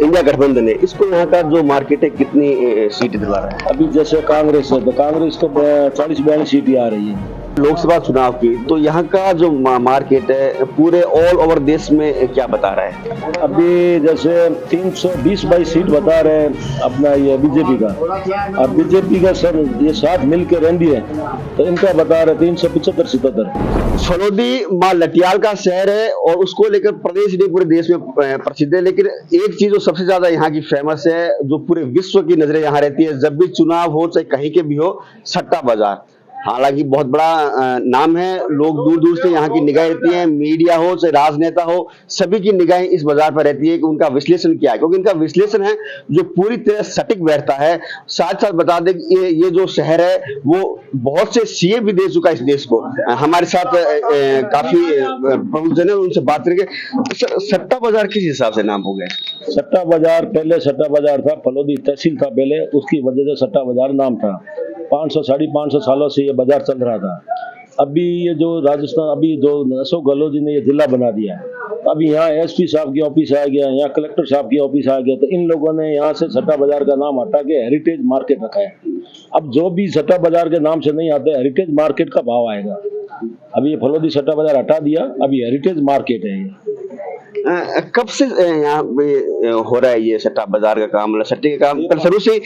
India गठबंधन है, इसको यहाँ का जो मार्केट है कितनी सीट दिला रहा है? अभी जैसे कांग्रेस है तो कांग्रेस को 40-42 सीटें आ रही है। लोकसभा चुनाव की तो यहाँ का जो मार्केट है पूरे ऑल ओवर देश में क्या बता रहा है? अभी जैसे 320-22 सीट बता रहे हैं अपना ये बीजेपी का, और बीजेपी का सर ये साथ मिलकर एनडी है तो इनका बता रहे 375-77। फलोदी माँ लटियाल का शहर है और उसको लेकर प्रदेश नहीं पूरे देश में प्रसिद्ध है, लेकिन एक चीज जो सबसे ज्यादा यहाँ की फेमस है, जो पूरे विश्व की नजरें यहाँ रहती है जब भी चुनाव हो चाहे कहीं के भी हो, सट्टा बाजार। हालांकि बहुत बड़ा नाम है, लोग दूर दूर से यहाँ की निगाह रहती है, मीडिया हो चाहे राजनेता हो, सभी की निगाहें इस बाजार पर रहती है कि उनका विश्लेषण क्या है, क्योंकि इनका विश्लेषण है जो पूरी तरह सटीक बैठता है। साथ साथ बता दें कि ये जो शहर है वो बहुत से सीए भी दे चुका है इस देश को। हमारे साथ काफी प्रमुख जन है, उनसे बात करेंगे। सट्टा बाजार किस हिसाब से नाम हो गया? सट्टा बाजार पहले सट्टा बाजार था, फलोदी तहसील था पहले, उसकी वजह से सट्टा बाजार नाम था। 500-550 सालों से ये बाजार चल रहा था। अभी ये जो राजस्थान, अभी जो अशोक गहलोत जी ने ये जिला बना दिया है, अभी यहाँ एसपी साहब की ऑफिस आ गया, यहाँ कलेक्टर साहब की ऑफिस आ गया, तो इन लोगों ने यहाँ से सट्टा बाजार का नाम हटा के हेरिटेज मार्केट रखा है। अब जो भी सट्टा बाजार के नाम से नहीं आते, हेरिटेज मार्केट का भाव आएगा। अभी ये फलोदी सट्टा बाजार हटा दिया, अभी हेरिटेज मार्केट है ये। कब से यहाँ पे हो रहा है ये सट्टा बाजार का काम, मतलब सट्टे का काम कल शुरू से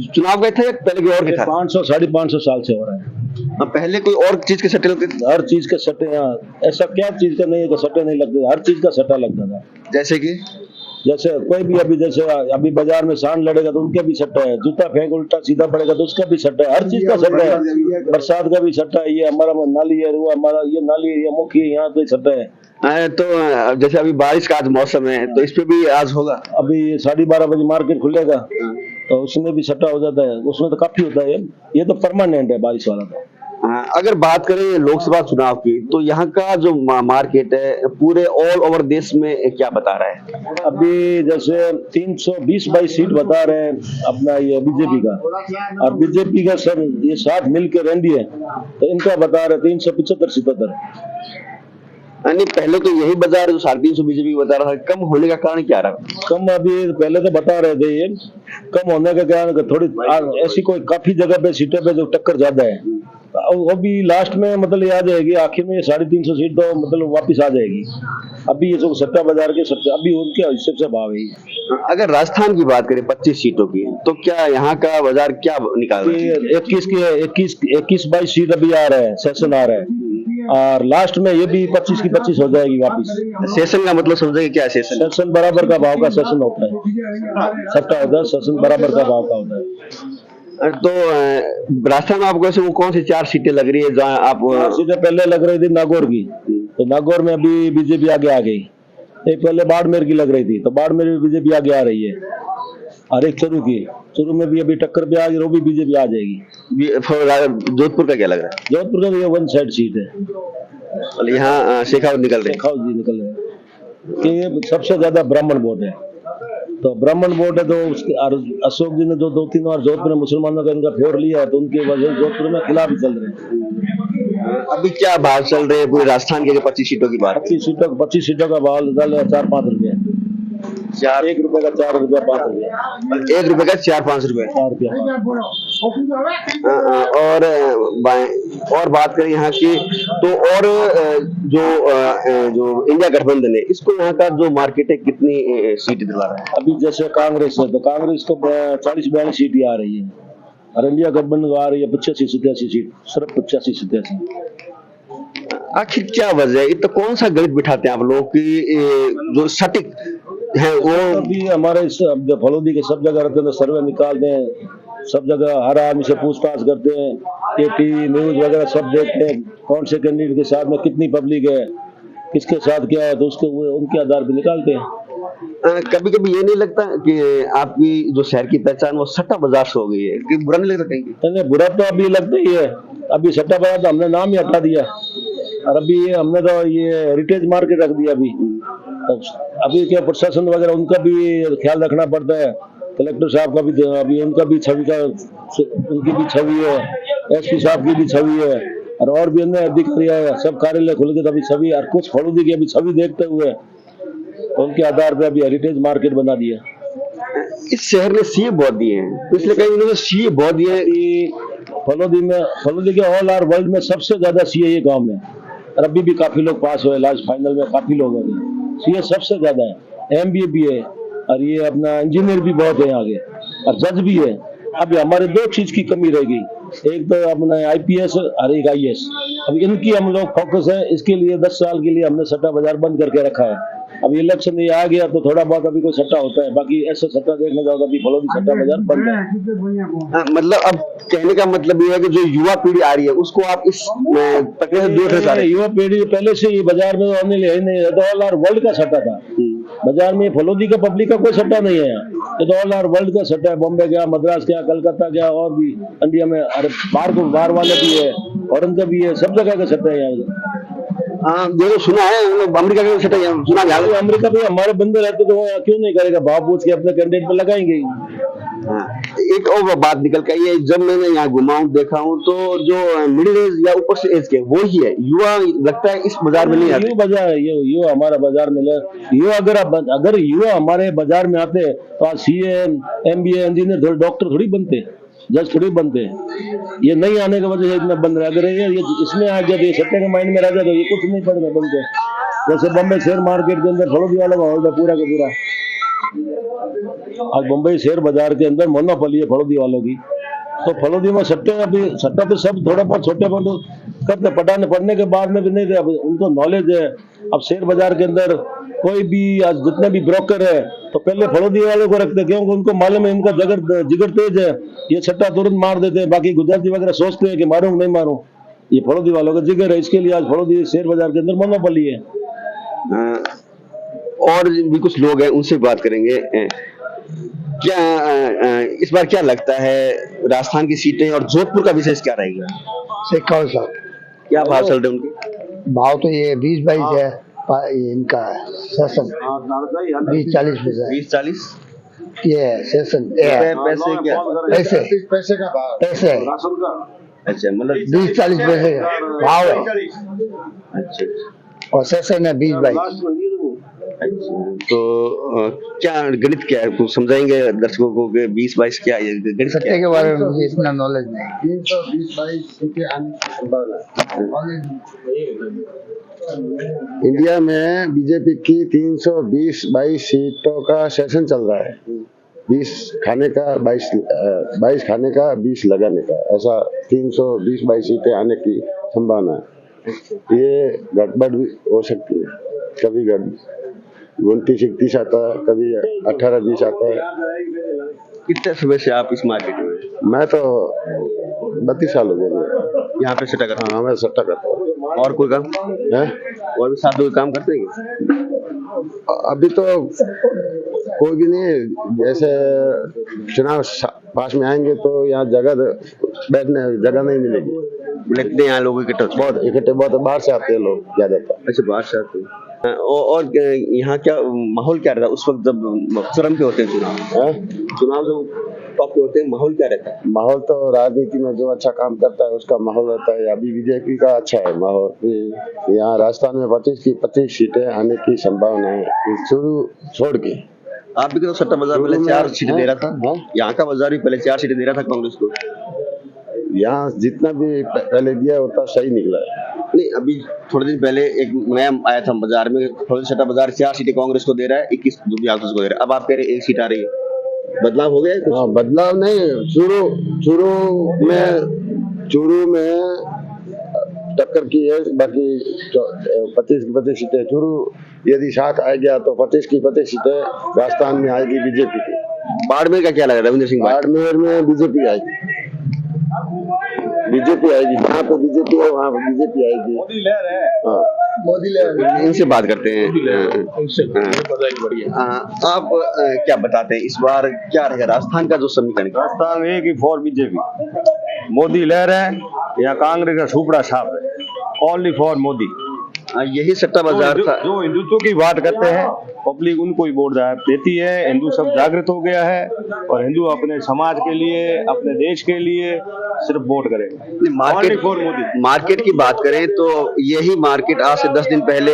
चुनाव गए थे या पहले कोई और के था? 500-550 साल से हो रहा है। पहले कोई और चीज के सट्टे लगते थे? हर चीज के सट्टे यहाँ, ऐसा क्या चीज का नहीं है कि सट्टे नहीं लगते, हर चीज का सट्टा लगता था। जैसे कोई भी अभी जैसे अभी बाजार में सांड लड़ेगा तो उनके भी सट्टा है, जूता फेंक उल्टा सीधा पड़ेगा तो उसका भी सट्टा है, हर चीज का सट्टा है। बरसात का भी सट्टा है, ये हमारा नाली है, वो हमारा ये नाली है, ये मुखी है, यहाँ पे सट्टा है। तो जैसे अभी बारिश का आज मौसम है तो इस पे भी आज होगा। अभी 12:30 बजे मार्केट खुलेगा तो उसमें भी सट्टा हो जाता है, उसमें तो काफी होता है। ये तो परमानेंट है बारिश वाला। तो अगर बात करें लोकसभा चुनाव की तो यहाँ का जो मार्केट है पूरे ऑल ओवर देश में क्या बता रहा है? अभी जैसे 320-22 सीट बता रहे हैं अपना ये बीजेपी का, और बीजेपी का सर ये साथ मिलकर एनडी है तो इनका बता रहे 375-77। नहीं, पहले तो यही बाजार जो 350 बीजेपी बता रहा था, कम होने का कारण क्या रहा? कम अभी पहले तो बता रहे थे, ये कम होने का कारण थोड़ी ऐसी कोई काफी जगह पे सीटों पे जो टक्कर ज्यादा है, अभी लास्ट में मतलब ये आ जाएगी, आखिर में 350 सीट तो मतलब वापिस आ जाएगी। अभी ये जो सट्टा बाजार के सट्टे अभी उनके हिस्से से भाव है। अगर राजस्थान की बात करें 25 सीटों की, तो क्या यहाँ का बाजार क्या निकाल रहा है? 21-22 सीट अभी आ रहा है, सेशन आ रहा है, और लास्ट में ये भी 25 की 25 हो जाएगी वापिस। सेशन का मतलब समझेंगे क्या है? सेशन बराबर का भाव का सेशन होता है, सट्टा होता है, सेशन बराबर का भाव का होता है। तो राजस्थान में आपको ऐसे वो कौन सी 4 सीटें लग रही है जहाँ आप? सीटें पहले लग रही थी नागौर की, तो नागौर में अभी बीजेपी आगे आ गई। एक पहले बाड़मेर की लग रही थी तो बाड़मेर में बीजेपी आगे आ रही है, और एक चुरू में भी अभी टक्कर पे आ गई, वो भी बीजेपी आ जाएगी। जोधपुर का क्या लग रहा है? जोधपुर का भी 1 साइड सीट है, यहाँ शेखावत निकल रहे हैं कि सबसे ज्यादा ब्राह्मण वोट है, तो ब्राह्मण वोट है तो उसके अशोक जी ने जो 2-3 और जोधपुर में मुसलमानों का इनका फेवर लिया तो उनके वजह जोधपुर में खिलाफ ही चल रहे हैं। अभी क्या भाव चल रहे हैं पूरे राजस्थान के 25 सीटों की बात? 25 सीटों का भाव डाल 4-5 रुपये, 1 रुपए का 4 रुपया 5 रुपया, 1 रुपए का 4-5 रुपए। और बात करें यहाँ की तो और जो इंडिया गठबंधन है, इसको यहाँ का जो मार्केट है कितनी सीट दिला रहा है? अभी जैसे कांग्रेस है तो कांग्रेस को 40-42 सीटें आ रही है, और इंडिया गठबंधन आ रही है 85-87 सीट, सिर्फ 85-87। आखिर क्या वजह है? तो कौन सा गणित बिठाते हैं आप लोग की जो सटीक है वो? अभी हमारे फलोदी के सब जगह रहते हैं, सर्वे निकालते हैं, सब जगह हर आदमी से पूछताछ करते हैं, टीवी न्यूज वगैरह सब देखते हैं, कौन से कैंडिडेट के साथ में कितनी पब्लिक है, किसके साथ क्या है, तो उसके उनके आधार पर निकालते हैं। कभी कभी ये नहीं लगता कि आपकी जो शहर की पहचान वो सट्टा बाजार से हो गई है, कि बुरा नहीं लगता कहीं? नहीं, बुरा तो अभी लगता ही है। अभी सट्टा बाजार तो हमने नाम ही हटा दिया, और अभी ये हमने तो ये हेरिटेज मार्केट रख दिया। अभी क्या प्रशासन वगैरह उनका भी ख्याल रखना पड़ता है, कलेक्टर साहब का भी अभी उनका भी छवि का उनकी भी छवि है, एसपी साहब की भी छवि है, और भी अन्य अधिकारी है, सब कार्यालय खुल गए तो अभी छवि, और कुछ फलोदी की अभी छवि देखते हुए उनके आधार पर अभी हेरिटेज मार्केट बना दिया। इस शहर ने सीए बहुत दिए हैं, तो इसलिए कहीं इन्होंने सीए बहुत दिए हैं। फलोदी के ऑल आर वर्ल्ड में सबसे ज्यादा सीए ये गांव में, और अभी भी काफी लोग पास हुए, लास्ट फाइनल में काफी लोग हो गए। सीए सबसे ज्यादा है, एमबीए भी है, और ये अपना इंजीनियर भी बहुत है आगे, और जज भी है। अभी हमारे दो चीज की कमी रह गई, एक तो अपना आईपीएस और एक आईएएस। अब इनकी हम लोग फोकस है, इसके लिए 10 साल के लिए हमने सट्टा बाजार बंद करके रखा है। अभी इलेक्शन ये आ गया तो थोड़ा बहुत अभी कोई सट्टा होता है, बाकी ऐसे सट्टा देखने जाओ तो अभी फलोदी सट्टा बाजार बंद है। मतलब अब कहने का मतलब ये है कि जो युवा पीढ़ी आ रही है उसको आप इस प्रक्रिया से दूर रखना चाह रहे हैं। युवा पीढ़ी पहले से ही बाजार में आने ले नहीं, तो ऑल आर वर्ल्ड का सट्टा था बाजार में। फलोदी का पब्लिक का कोई सट्टा नहीं है यहाँ, ये तो ऑल आर वर्ल्ड का सट्टा है। बॉम्बे गया, मद्रास गया, कलकत्ता गया, और भी इंडिया में, अरे बाहर वाले भी है, फॉरन का भी है, सब जगह का सट्टा है यहाँ। हाँ, जो सुना है अमेरिका का सट्टा सुना है। अमेरिका में हमारे बंदे रहते तो वो क्यों नहीं करेगा, भाव पूछ के अपने कैंडिडेट पे लगाएंगे ही। हाँ, एक और बात निकल के आई है, जब मैंने यहाँ घुमा हूँ देखा हूँ तो जो मिडिल एज या ऊपर से एज के वो ही है, युवा लगता है इस बाजार में नहीं आते। युवा बाजार है, युवा हमारा बाजार में युवा, अगर युवा हमारे बाजार में आते तो आज सीए, एमबीए, इंजीनियर, डॉक्टर थोड़ी बनते, जज थोड़ी बनते। ये नहीं आने की वजह से इतना बन रहा है। अगर ये इसमें आ गया तो ये सट्टे के माइंड में रह जाए तो ये कुछ नहीं पड़ेगा बनते। जैसे बम्बई शेयर मार्केट के अंदर फलोदी वाला का होल्ड है पूरा का पूरा। आज बम्बई शेयर बाजार के अंदर मोनोपोली है फलोदी वालों की, तो फलोदी में सट्टे, अभी सट्टा तो सब थोड़ा बहुत छोटे बहुत करते, पढ़ने के बाद में भी नहीं थे, अब उनको नॉलेज है। अब शेयर बाजार के अंदर कोई भी आज जितने भी ब्रोकर है तो पहले फलोदी वालों को रखते, क्योंकि उनको मालूम है इनका जिगर तेज है, ये सट्टा तुरंत मार देते हैं। बाकी गुजराती वगैरह सोचते हैं कि मारूं नहीं मारूं, ये फलोदी वालों का जिगर है, इसके लिए आज फलोदी शेयर बाजार के अंदर मोनोपोली है। और भी कुछ लोग हैं, उनसे बात करेंगे। क्या इस बार क्या लगता है राजस्थान की सीटें और जोधपुर का विशेष क्या रहेगा? कौन सा क्या भाव चल रहे उनके? भाव तो ये 20-22 है, इनका सेशन 20-40 पैसे, 20-40 ये सेशन पैसे क्या? पैसे का भाव, पैसे अच्छा, मतलब 20-40 पैसे का भाव है, अच्छा, और सेशन है 20-22। अच्छा, तो क्या गणित क्या है, कुछ समझाएंगे दर्शकों को कि 20-22 क्या है गणित क्या सट्टे है? के बारे में मुझे इतना नॉलेज नहीं। 320-22 सीटें आने की संभावना। इंडिया में बीजेपी की 320-22 सीटों का सेशन चल रहा है। 20 खाने का 22 खाने का 20 लगाने का, ऐसा 320-22 सीटें आने की संभावना है। ये गड़बड़ भी हो सकती है, कभी 29-31 आता है, कभी 18-20 आता है। कितने समय से आप इस मार्केट में? मैं तो 32 साल हो गए यहाँ पे सट्टा करते हाँ, मैं सट्टा करता हूँ। हैं? और कोई काम हैं? और भी साथ में काम करते हैं? अभी तो कोई भी नहीं, जैसे चुनाव पास में आएंगे तो यहाँ बैठने जगह नहीं मिलेगी। लगते हैं यहाँ लोग इकट्ठे बहुत बाहर से आते हैं लोग ज्यादातर। अच्छा, बाहर से आते हैं। और यहाँ क्या माहौल क्या रहता है उस वक्त जब चरम पे होते हैं चुनाव जब टॉप पे होते हैं, माहौल क्या रहता है? माहौल तो राजनीति में जो अच्छा काम करता है उसका माहौल रहता है। अभी बीजेपी का अच्छा है माहौल। यहाँ राजस्थान में 25 सीटें आने की संभावना है, शुरू छोड़ के। आप भी तो सट्टा बाजार पहले 4 सीटें दे रहा था, यहाँ का बाजार भी पहले 4 सीटें दे रहा था कांग्रेस को। यहाँ जितना भी पहले दिया उतना सही निकला है। नहीं, अभी थोड़े दिन पहले एक नया आया था बाजार में, फलोदी सट्टा बाजार 4 सीटें कांग्रेस को दे रहा है, 21 जो भी कांग्रेस को दे रहा है। अब आप कह रहे हैं 1 सीट आ रही है, बदलाव हो गया है? हाँ, बदलाव नहीं, चूरू में टक्कर की है। बाकी 25 की 25 सीटें चूरू यदि साथ आ गया तो 25 की 25 सीटें राजस्थान में आएगी बीजेपी की। बाड़मेर का क्या लग रहा है रविंद्र सिंह? बाड़मेर में बीजेपी आएगी, जहाँ पे बीजेपी है वहाँ पे बीजेपी आएगी। मोदी लहर है। इनसे बात करते हैं। आप क्या बताते हैं इस बार क्या रहेगा राजस्थान का जो समीकरण? राजस्थान एक ही फॉर बीजेपी, मोदी लहर है या कांग्रेस का सुपड़ा छाप है, ओनली फॉर मोदी। यही सट्टा बाजार था। जो हिंदुत्व की बात करते हैं पब्लिक उनको ही वोट देती है। हिंदू सब जागृत हो गया है और हिंदू अपने समाज के लिए, अपने देश के लिए सिर्फ वोट करेगा। मार्केट की बात करें तो यही मार्केट आज से 10 दिन पहले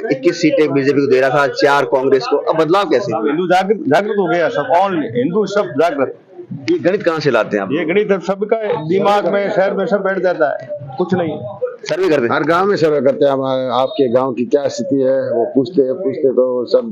21 सीटें बीजेपी को दे रहा था, 4 कांग्रेस को। अब बदलाव कैसे? हिंदू जागृत हो गया, सब ऑल हिंदू सब जागृत। ये गणित कहाँ से लाते हैं आप? ये गणित सबका दिमाग में, शहर में सब बैठ जाता है, कुछ नहीं। सर्वे करते हैं? हर गांव में सर्वे करते हैं। हमारे आपके गांव की क्या स्थिति है वो पूछते तो सब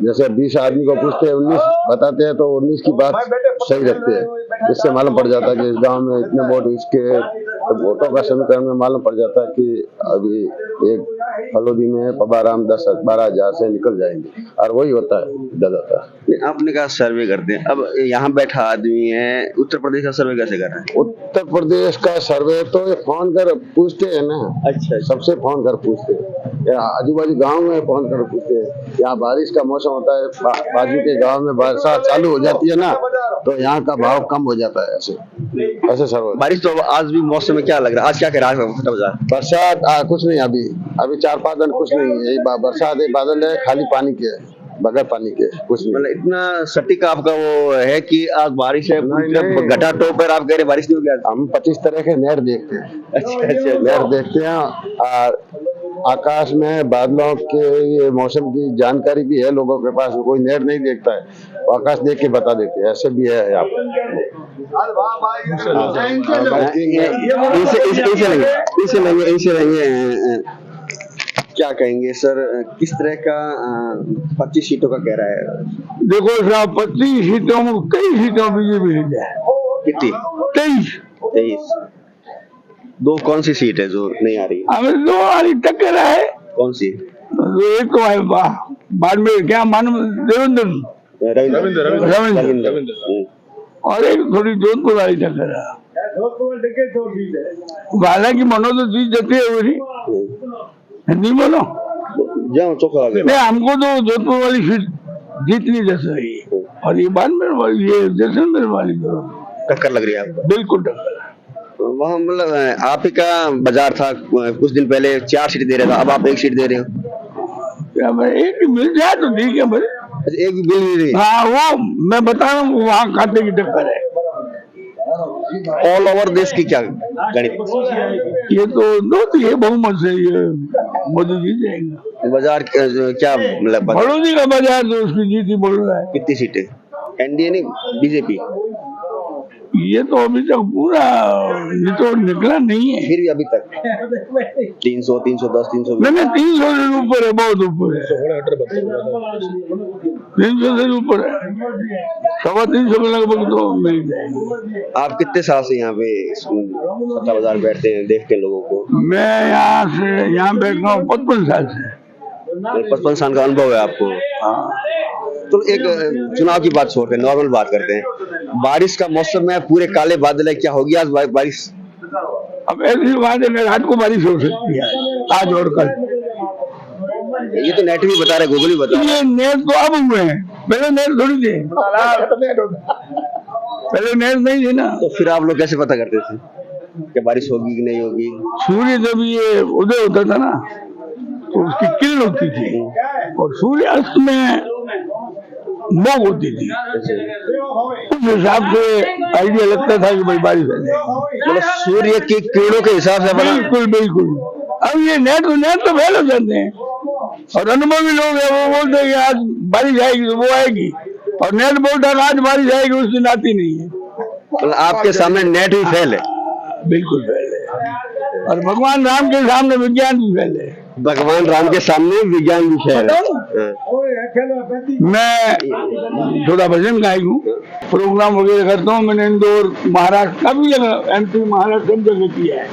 जैसे 20 आदमी को पूछते हैं, 19 बताते हैं तो 19 की बात सही रखते हैं। इससे मालूम पड़ जाता है कि इस गांव में इतने वोट, इसके वोटों का समीकरण में मालूम पड़ जाता है कि अभी एक फलोदी में पबाराम 10-12 हजार से निकल जाएंगे, और वही होता है ज्यादातर। आपने कहा सर्वे करते हैं, अब यहाँ बैठा आदमी है, उत्तर प्रदेश का सर्वे कैसे कर रहे हैं? उत्तर प्रदेश का सर्वे तो ये फोन कर पूछते हैं ना। अच्छा। सबसे फोन कर पूछते हैं, आजू बाजू गाँव में फोन कर पूछते हैं। यहाँ बारिश का मौसम होता है, बाजू के गाँव में बरसात चालू हो जाती है ना, तो यहाँ का भाव कम हो जाता है। ऐसे सर्वे। बारिश तो आज भी मौसम में क्या लग रहा है? आज क्या कह रहा है सट्टा बाजार? बरसात कुछ नहीं, अभी 4-5 दिन कुछ नहीं है। यही बरसात है, बादल है, खाली पानी के, बगैर पानी के कुछ नहीं। मतलब इतना सटीक आपका वो है कि आज बारिश है, नहीं। घटा टोप पर आप कह रहे बारिश नहीं हो गया? हम 25 तरह के नहर देखते हैं। अच्छा। नहर देखते हैं, और आकाश में बादलों के ये मौसम की जानकारी भी है लोगों के पास। कोई नहर नहीं देखता है, वो आकाश देख के बता देते हैं। ऐसे भी है यहाँ इनसे लेंगे। क्या कहेंगे सर, किस तरह का 25 सीटों का कह रहा है? देखो साहब, 25 सीटों में कई सीटों बीजेपी ले जाए। कितनी? 23। 2 कौन सी सीट है जो नहीं आ रही? हमें 2 वाली टक्कर है। कौन सी? एक तो है बाड़मेर, क्या मानो देवेंद्र, रविंद्र। और एक थोड़ी जोधपुर वाली टक्कर है। हालांकि मनो तो जीत जाती है पूरी, नहीं बोलो जाओ चौका नहीं, हमको तो जोधपुर वाली सीट जीतनी जैसे रही, और ये बाड़मेर वाली, ये जैसलमेर वाली टक्कर लग रही है आपको? बिल्कुल टक्कर। वहाँ मतलब आप ही का बाजार था, कुछ दिन पहले 4 सीट दे रहा था, अब आप 1 सीट दे रहे हो। क्या मैं एक मिल जाए तो ठीक है भाई। एक भी बिल नहीं रही? हाँ, वो मैं बता रहा हूँ, वहाँ खाते की टक्कर है। ऑल ओवर देश की क्या गणित? ये तो ये बहुमत से ये मोदी जी जाएंगे। बाजार क्या मतलब? बड़ौदी का बाजार तो उसकी जीती बोल रहा है। कितनी सीटें? एनडीए नहीं, बीजेपी? ये तो अभी तक पूरा निचोड़ निकला नहीं है। फिर भी अभी तक 300, 310, 320? नहीं, 300 से ऊपर है, बहुत ऊपर है। 300 से ऊपर है, 325 में लगभग तो मिल जाएंगे। आप कितने साल से यहाँ पे सट्टा बाजार बैठते हैं, देखते हैं लोगों को? मैं यहाँ बैठ रहा हूँ 55 साल से। 55 साल का अनुभव है आपको? हाँ। तो एक चुनाव की बात छोड़ते हैं, नॉर्मल बात करते हैं। बारिश का मौसम है, पूरे काले बादल है, क्या होगी आज बारिश? अब ऐसी बात है, रात को बारिश हो सकती है, आज और कल। ये तो नेट भी बता रहे, गूगल भी बता रहे। ये नेट तो अब हुए हैं, पहले नेट थोड़ी थे। पहले नेट नहीं थे ना। तो फिर आप लोग कैसे पता करते थे कि बारिश होगी कि नहीं होगी? सूर्य जब ये उदय होता था ना, तो उसकी किरण होती थी, और सूर्य अस्त में मोग होती थी। उस हिसाब से आइडिया लगता था कि भाई बारिश आ जाएगी। मतलब सूर्य की किरणों के हिसाब से? बिल्कुल बिल्कुल। अब ये नेट तो फैल हो जाते हैं, और अनुभवी लोग हैं, वो बोलते हैं कि आज बारिश आएगी तो वो आएगी, और नेट बोलता है आज बारिश आएगी, उस दिन आती नहीं है। मतलब आपके सामने नेट भी फेल है? बिल्कुल फेल है, और भगवान राम के सामने विज्ञान भी फेल है। भगवान राम के सामने विज्ञान भी फेल है। मैं थोड़ा भजन गायक हूँ, प्रोग्राम वगैरह करता हूँ। मैंने इंदौर, महाराष्ट्र, काफी जगह, MP, महाराष्ट्र सब जगह किया है।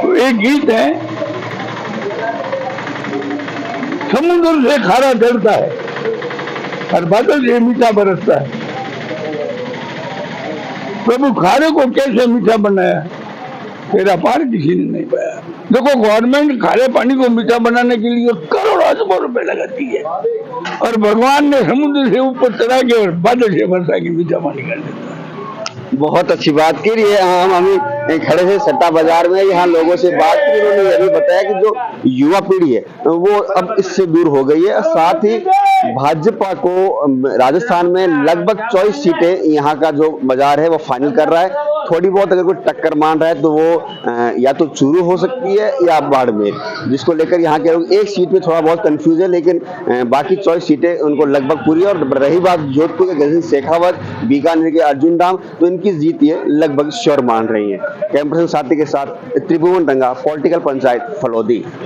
तो एक गीत है, समुद्र से खारा डरता है और बादल से मीठा बरसता है, प्रभु खारे को कैसे मीठा बनाया, तेरा पार किसी ने नहीं पाया। देखो, गवर्नमेंट खारे पानी को मीठा बनाने के लिए करोड़ों रुपए लगाती है, और भगवान ने समुद्र से ऊपर चढ़ा के और बादल से बरसा के मीठा पानी कर देता है। बहुत अच्छी बात की है। हम अभी खड़े थे सट्टा बाजार में, यहाँ लोगों से बात की, उन्होंने यह भी बताया कि जो युवा पीढ़ी है वो अब इससे दूर हो गई है। साथ ही भाजपा को राजस्थान में लगभग 24 सीटें यहाँ का जो बाजार है वो फाइनल कर रहा है। थोड़ी बहुत अगर कोई टक्कर मान रहा है तो वो या तो चूरू हो सकती है या बाड़मेर, जिसको लेकर यहाँ के लोग एक सीट में थोड़ा बहुत कंफ्यूज है, लेकिन बाकी 24 सीटें उनको लगभग पूरी है। और रही बात जोधपुर के गगन शेखावत, बीकानेर के अर्जुन राम, तो इनकी जीत ये लगभग श्योर मान रही है। कैमरा पर्सन साथी के साथ त्रिभुवन रंगा, पॉलिटिकल पंचायत फलोदी।